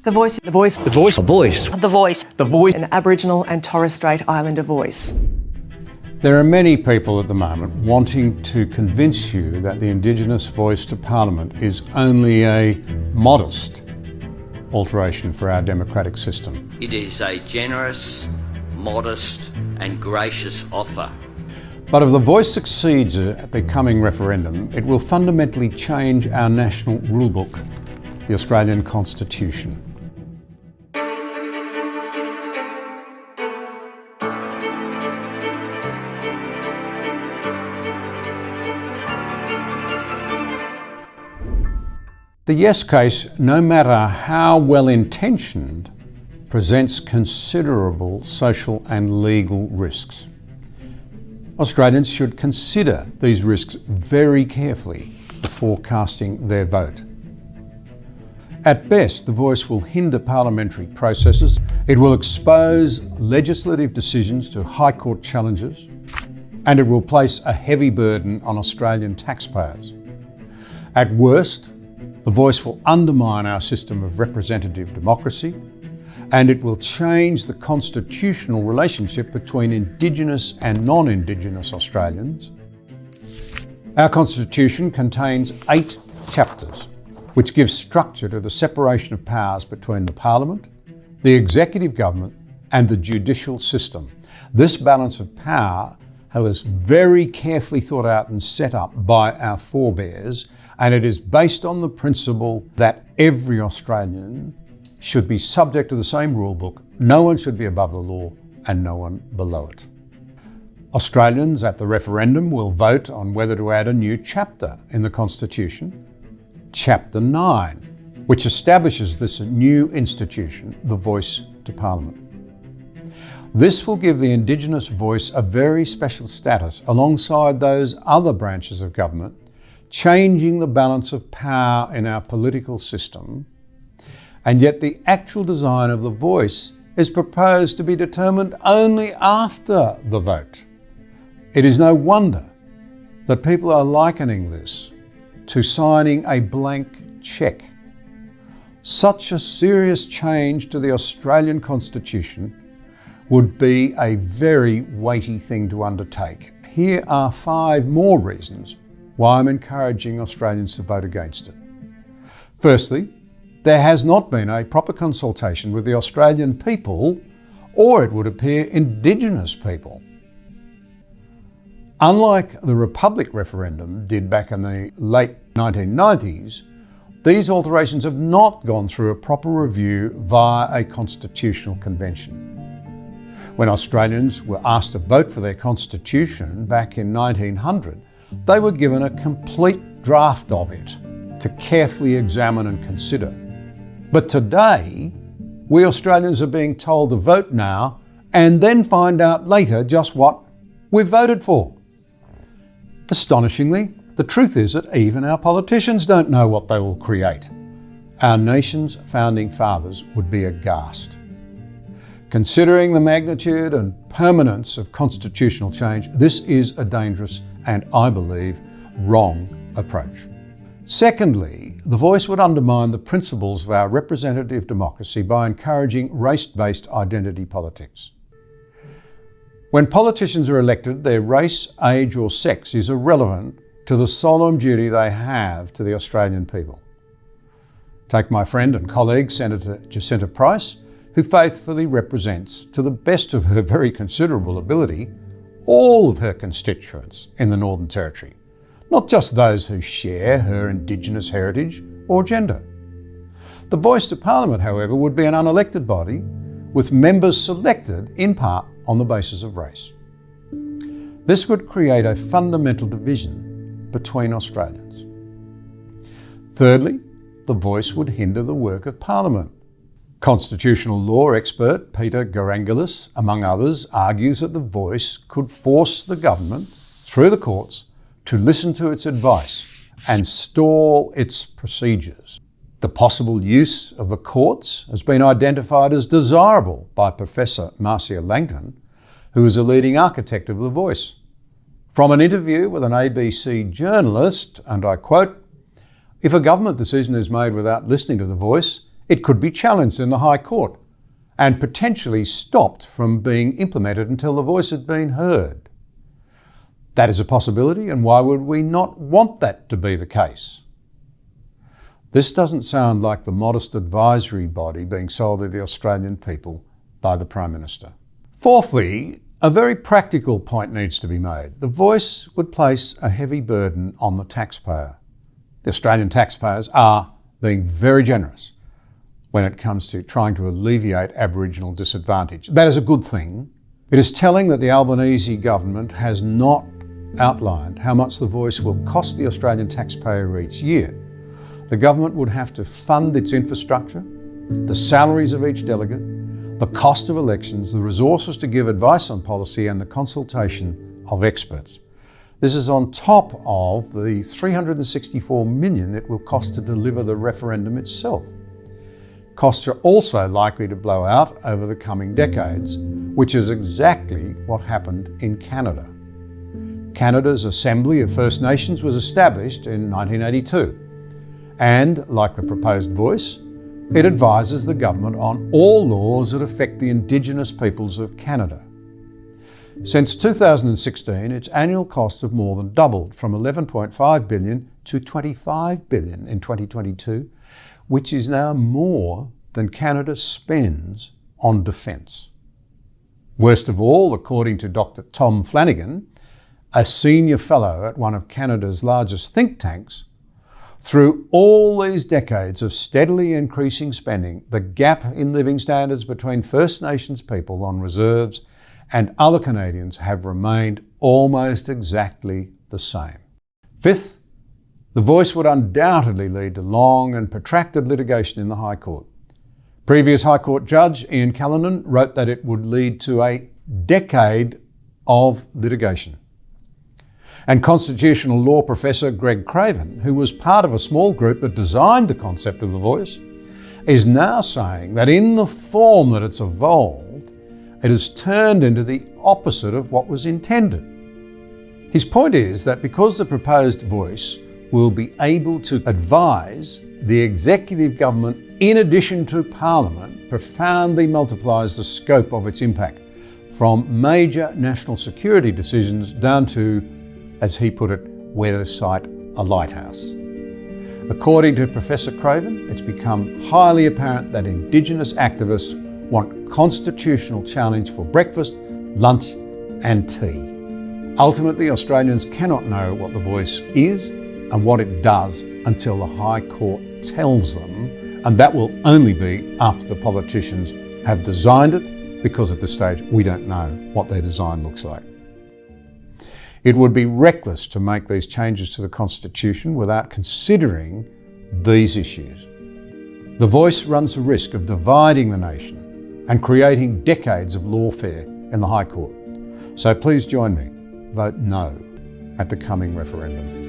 The Voice. The Voice. The Voice. The Voice. The Voice. The Voice. An Aboriginal and Torres Strait Islander voice. There are many people at the moment wanting to convince you that the Indigenous voice to Parliament is only a modest alteration for our democratic system. It is a generous, modest and gracious offer. But if the voice succeeds at the coming referendum, it will fundamentally change our national rulebook, the Australian Constitution. The yes case, no matter how well-intentioned, presents considerable social and legal risks. Australians should consider these risks very carefully before casting their vote. At best, the voice will hinder parliamentary processes. It will expose legislative decisions to High Court challenges, and it will place a heavy burden on Australian taxpayers. At worst, the voice will undermine our system of representative democracy, and it will change the constitutional relationship between Indigenous and non-Indigenous Australians. Our Constitution contains 8 chapters, which give structure to the separation of powers between the Parliament, the executive government, and the judicial system. This balance of power was very carefully thought out and set up by our forebears, and it is based on the principle that every Australian should be subject to the same rule book. No one should be above the law and no one below it. Australians at the referendum will vote on whether to add a new chapter in the Constitution, Chapter 9, which establishes this new institution, the Voice to Parliament. This will give the Indigenous voice a very special status alongside those other branches of government, changing the balance of power in our political system, and yet the actual design of the voice is proposed to be determined only after the vote. It is no wonder that people are likening this to signing a blank cheque. Such a serious change to the Australian Constitution would be a very weighty thing to undertake. Here are 5 more reasons why I'm encouraging Australians to vote against it. Firstly, there has not been a proper consultation with the Australian people, or it would appear Indigenous people. Unlike the Republic referendum did back in the late 1990s, these alterations have not gone through a proper review via a constitutional convention. When Australians were asked to vote for their constitution back in 1900, they were given a complete draft of it to carefully examine and consider. But today, we Australians are being told to vote now and then find out later just what we've voted for. Astonishingly, the truth is that even our politicians don't know what they will create. Our nation's founding fathers would be aghast. Considering the magnitude and permanence of constitutional change, this is a dangerous and, I believe, wrong approach. Secondly, the voice would undermine the principles of our representative democracy by encouraging race-based identity politics. When politicians are elected, their race, age or sex is irrelevant to the solemn duty they have to the Australian people. Take my friend and colleague, Senator Jacinta Price, who faithfully represents, to the best of her very considerable ability, all of her constituents in the Northern Territory, not just those who share her Indigenous heritage or gender. The Voice to Parliament, however, would be an unelected body with members selected in part on the basis of race. This would create a fundamental division between Australians. Thirdly, the voice would hinder the work of Parliament. Constitutional law expert Peter Garangelis, among others, argues that the voice could force the government, through the courts, to listen to its advice and stall its procedures. The possible use of the courts has been identified as desirable by Professor Marcia Langton, who is a leading architect of the voice. From an interview with an ABC journalist, and I quote, "If a government decision is made without listening to the voice, it could be challenged in the High Court and potentially stopped from being implemented until the voice had been heard. That is a possibility, and why would we not want that to be the case? This doesn't sound like the modest advisory body being sold to the Australian people by the Prime Minister. Fourthly, a very practical point needs to be made. The voice would place a heavy burden on the taxpayer. The Australian taxpayers are being very generous when it comes to trying to alleviate Aboriginal disadvantage. That is a good thing. It is telling that the Albanese government has not outlined how much the voice will cost the Australian taxpayer each year. The government would have to fund its infrastructure, the salaries of each delegate, the cost of elections, the resources to give advice on policy, and the consultation of experts. This is on top of the $364 million it will cost to deliver the referendum itself. Costs are also likely to blow out over the coming decades, which is exactly what happened in Canada. Canada's Assembly of First Nations was established in 1982, and, like the proposed voice, it advises the government on all laws that affect the Indigenous peoples of Canada. Since 2016, its annual costs have more than doubled, from $11.5 billion to $25 billion in 2022, which is now more than Canada spends on defence. Worst of all, according to Dr. Tom Flanagan, a senior fellow at one of Canada's largest think tanks, through all these decades of steadily increasing spending, the gap in living standards between First Nations people on reserves and other Canadians have remained almost exactly the same. Fifth, the voice would undoubtedly lead to long and protracted litigation in the High Court. Previous High Court Judge Ian Callanan wrote that it would lead to a decade of litigation. And constitutional law professor Greg Craven, who was part of a small group that designed the concept of the voice, is now saying that in the form that it's evolved, it has turned into the opposite of what was intended. His point is that because the proposed voice will be able to advise the executive government in addition to Parliament, profoundly multiplies the scope of its impact, from major national security decisions down to, as he put it, where to site a lighthouse. According to Professor Craven, it's become highly apparent that Indigenous activists want constitutional challenge for breakfast, lunch and tea. Ultimately, Australians cannot know what the voice is and what it does until the High Court tells them, and that will only be after the politicians have designed it, because at this stage we don't know what their design looks like. It would be reckless to make these changes to the Constitution without considering these issues. The voice runs the risk of dividing the nation and creating decades of lawfare in the High Court. So please join me. Vote no at the coming referendum.